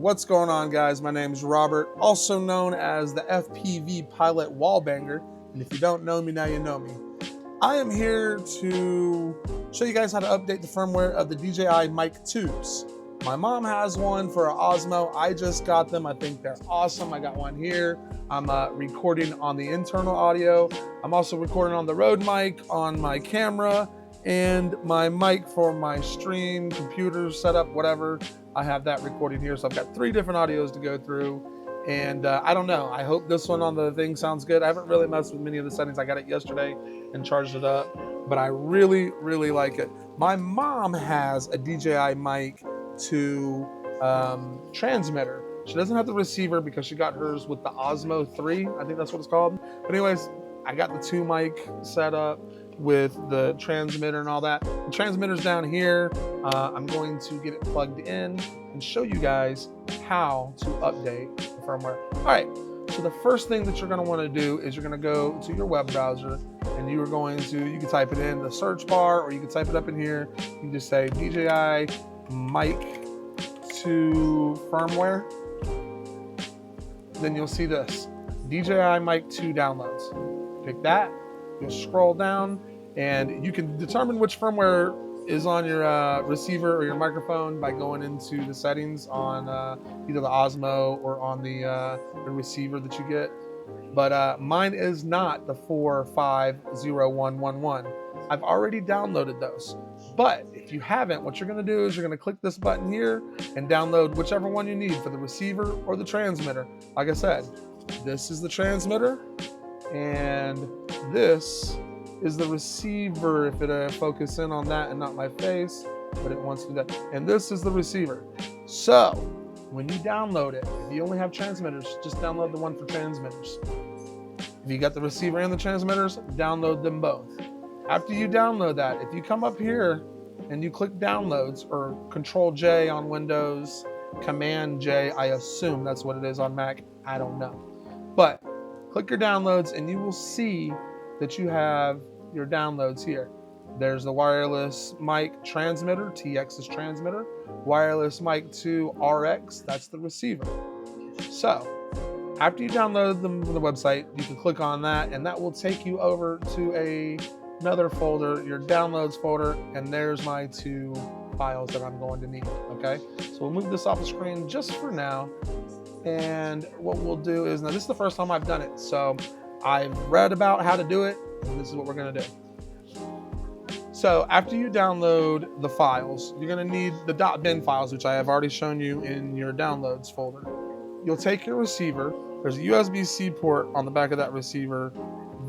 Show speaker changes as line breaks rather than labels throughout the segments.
What's going on, guys? My name is Robert, also known as the FPV Pilot Wallbanger, and if you don't know me, now you know me. I am here to show you guys how to update the firmware of the DJI Mic tubes. My mom has one for an Osmo. I just got them. I think they're awesome. I got one here. I'm recording on the internal audio. I'm also recording on the Rode mic, on my camera, and my mic for my stream, computer setup, whatever. I have that recording here. So I've got 3 different audios to go through. And I don't know. I hope this one on the thing sounds good. I haven't really messed with many of the settings. I got it yesterday and charged it up, but I really, really like it. My mom has a DJI Mic 2 transmitter. She doesn't have the receiver because she got hers with the Osmo 3. I think that's what it's called. But anyways, I got the 2 mic set up with the transmitter and all that. The transmitter's down here. I'm going to get it plugged in and show you guys how to update the firmware. All right, so the first thing that you're gonna wanna do is you're gonna go to your web browser and you can type it in the search bar, or you can type it up in here. You can just say DJI Mic 2 firmware. Then you'll see this, DJI Mic 2 downloads. Pick that, you'll scroll down, and you can determine which firmware is on your receiver or your microphone by going into the settings on either the Osmo or on the receiver that you get. But mine is not the 450111. I've already downloaded those. But if you haven't, what you're gonna do is you're gonna click this button here and download whichever one you need for the receiver or the transmitter. Like I said, this is the transmitter and this is the receiver, if it focus in on that and not my face, but it wants to do that. And this is the receiver. So when you download it, if you only have transmitters, just download the one for transmitters. If you got the receiver and the transmitters, download them both. After you download that, if you come up here and you click downloads, or Control J on Windows, Command J, I assume that's what it is on Mac, I don't know. But click your downloads and you will see that you have your downloads here. There's the wireless mic transmitter, TX is transmitter, wireless mic 2 RX, that's the receiver. So after you download them from the website, you can click on that and that will take you over to another folder, your downloads folder, and there's my 2 files that I'm going to need, okay? So we'll move this off the screen just for now. And what we'll do is, now this is the first time I've done it, so I've read about how to do it, and this is what we're gonna do. So after you download the files, you're gonna need the .bin files, which I have already shown you in your downloads folder. You'll take your receiver. There's a USB-C port on the back of that receiver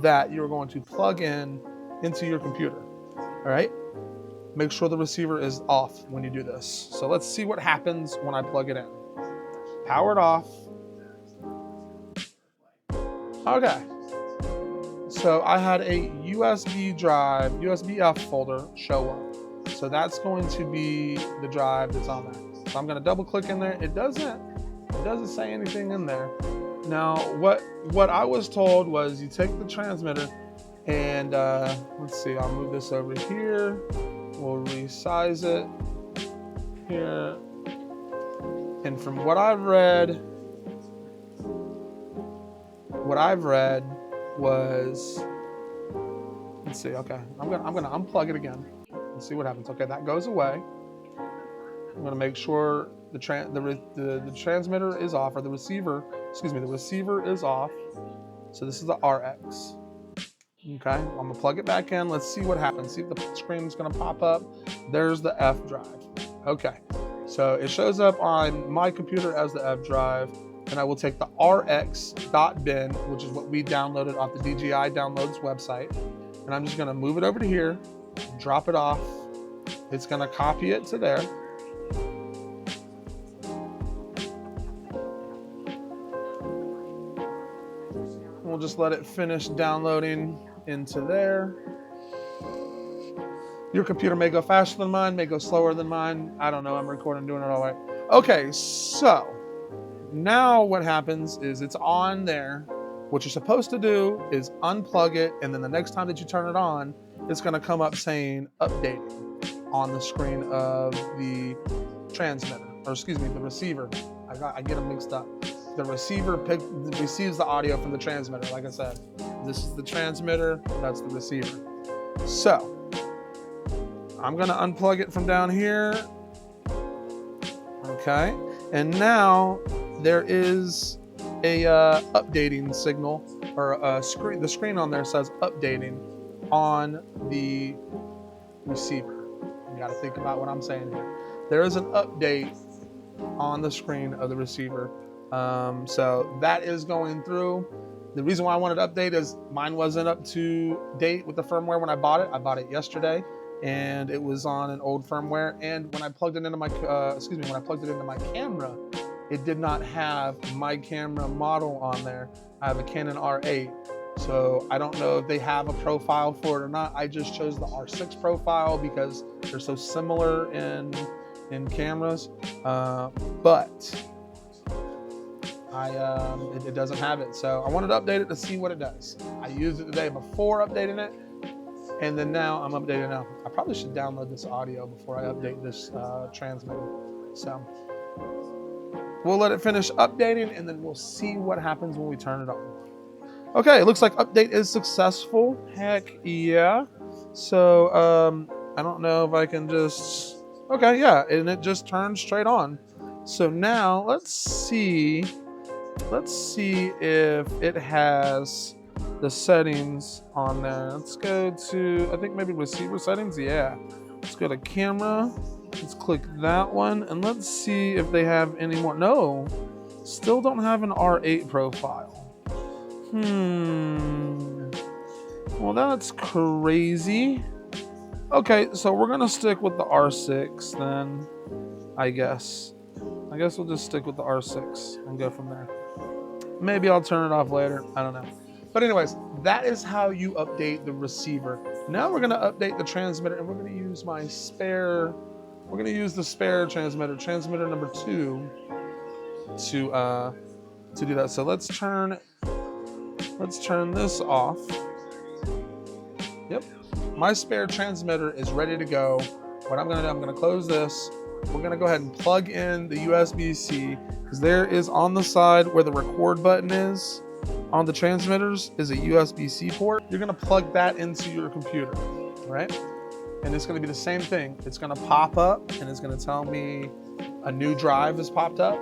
that you're going to plug in into your computer, all right? Make sure the receiver is off when you do this. So let's see what happens when I plug it in. Powered off. Okay. So I had a USB drive, USB-F folder show up. So that's going to be the drive that's on there. So I'm gonna double click in there. It doesn't say anything in there. Now, what I was told was you take the transmitter and let's see, I'll move this over here. We'll resize it here. And from what I've read was, let's see, okay, I'm gonna unplug it again and see what happens. Okay, that goes away. I'm gonna make sure the transmitter is off, or the receiver is off. So this is the RX. Okay, I'm gonna plug it back in. Let's see what happens. See if the screen's gonna pop up. There's the F drive. Okay, so it shows up on my computer as the F drive. And I will take the rx.bin, which is what we downloaded off the DJI downloads website. And I'm just gonna move it over to here, drop it off. It's gonna copy it to there. We'll just let it finish downloading into there. Your computer may go faster than mine, may go slower than mine. I don't know, I'm recording, doing it all right. Okay, so now what happens is it's on there. What you're supposed to do is unplug it, and then the next time that you turn it on, it's gonna come up saying updating on the screen of the transmitter, or excuse me, the receiver. I get them mixed up. The receiver receives the audio from the transmitter. Like I said, this is the transmitter, that's the receiver. So I'm gonna unplug it from down here. Okay, and now there is a updating signal, or a screen. The screen on there says updating on the receiver. You got to think about what I'm saying here. There is an update on the screen of the receiver. So that is going through. The reason why I wanted to update is mine wasn't up to date with the firmware when I bought it. I bought it yesterday, and it was on an old firmware. And when I plugged it into my, when I plugged it into my camera, it did not have my camera model on there. I have a Canon R8. So I don't know if they have a profile for it or not. I just chose the R6 profile because they're so similar in cameras. But it doesn't have it. So I wanted to update it to see what it does. I used it today before updating it, and then now I'm updating it now. I probably should download this audio before I update this transmitter. So we'll let it finish updating, and then we'll see what happens when we turn it on. Okay, it looks like update is successful. Heck yeah. So I don't know if I can just, okay, yeah, and it just turned straight on. So now let's see if it has the settings on there. Let's go to, I think maybe receiver settings. Yeah, let's go to camera. Let's click that one, and let's see if they have any more. No, still don't have an R8 profile. Well, that's crazy. Okay, so we're gonna stick with the R6 then, I guess. I guess we'll just stick with the R6 and go from there. Maybe I'll turn it off later, I don't know. But anyways, that is how you update the receiver. Now we're gonna update the transmitter, and we're gonna use my spare, we're gonna use the spare transmitter number 2 to do that. So let's turn this off. Yep, my spare transmitter is ready to go. What I'm gonna do, I'm gonna close this. We're gonna go ahead and plug in the USB-C, because there is on the side where the record button is on the transmitters is a USB-C port. You're gonna plug that into your computer, right? And it's gonna be the same thing. It's gonna pop up and it's gonna tell me a new drive has popped up.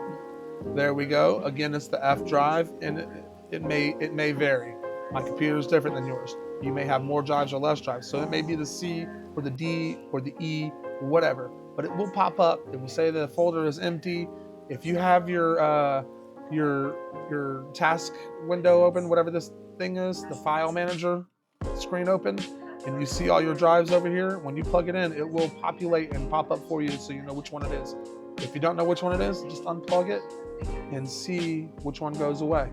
There we go. Again, it's the F drive, and it may vary. My computer is different than yours. You may have more drives or less drives. So it may be the C or the D or the E, whatever. But it will pop up. It will say the folder is empty. If you have your task window open, whatever this thing is, the file manager screen open, and you see all your drives over here, when you plug it in, it will populate and pop up for you so you know which one it is. If you don't know which one it is, just unplug it and see which one goes away.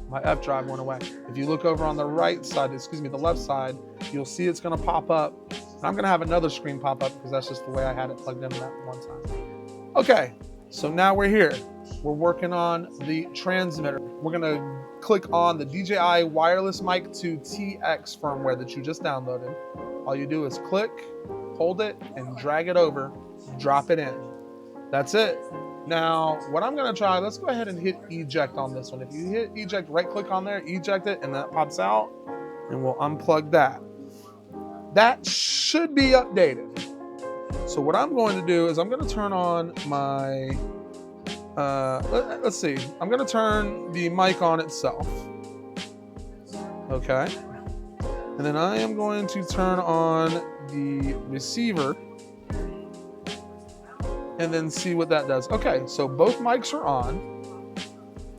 My F drive went away. If you look over on the right side, the left side, you'll see it's gonna pop up. And I'm gonna have another screen pop up because that's just the way I had it plugged in that one time. Okay, so now we're here. We're working on the transmitter. We're gonna click on the DJI Wireless Mic 2 TX firmware that you just downloaded. All you do is click, hold it, and drag it over, drop it in. That's it. Now, what I'm gonna try, let's go ahead and hit eject on this one. If you hit eject, right click on there, eject it, and that pops out, and we'll unplug that. That should be updated. So what I'm going to do is I'm gonna turn on my, let's see, I'm gonna turn the mic on itself. Okay. And then I am going to turn on the receiver and then see what that does. Okay, so both mics are on.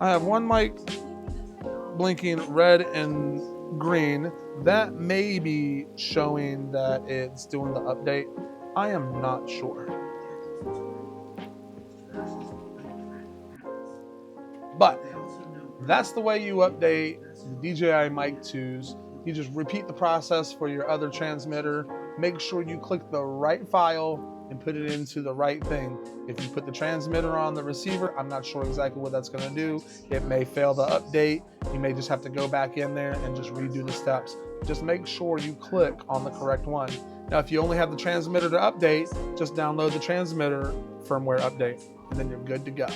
I have one mic blinking red and green. That may be showing that it's doing the update. I am not sure. But that's the way you update the DJI Mic 2s. You just repeat the process for your other transmitter. Make sure you click the right file and put it into the right thing. If you put the transmitter on the receiver, I'm not sure exactly what that's gonna do. It may fail the update. You may just have to go back in there and just redo the steps. Just make sure you click on the correct one. Now, if you only have the transmitter to update, just download the transmitter firmware update, and then you're good to go.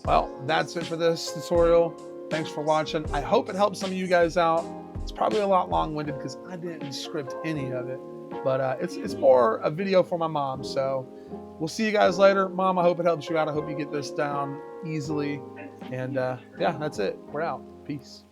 Well, that's it for this tutorial. Thanks for watching. I hope it helps some of you guys out. It's probably a lot long-winded because I didn't script any of it, but it's more a video for my mom. So we'll see you guys later. Mom, I hope it helps you out. I hope you get this down easily. And yeah, that's it. We're out. Peace.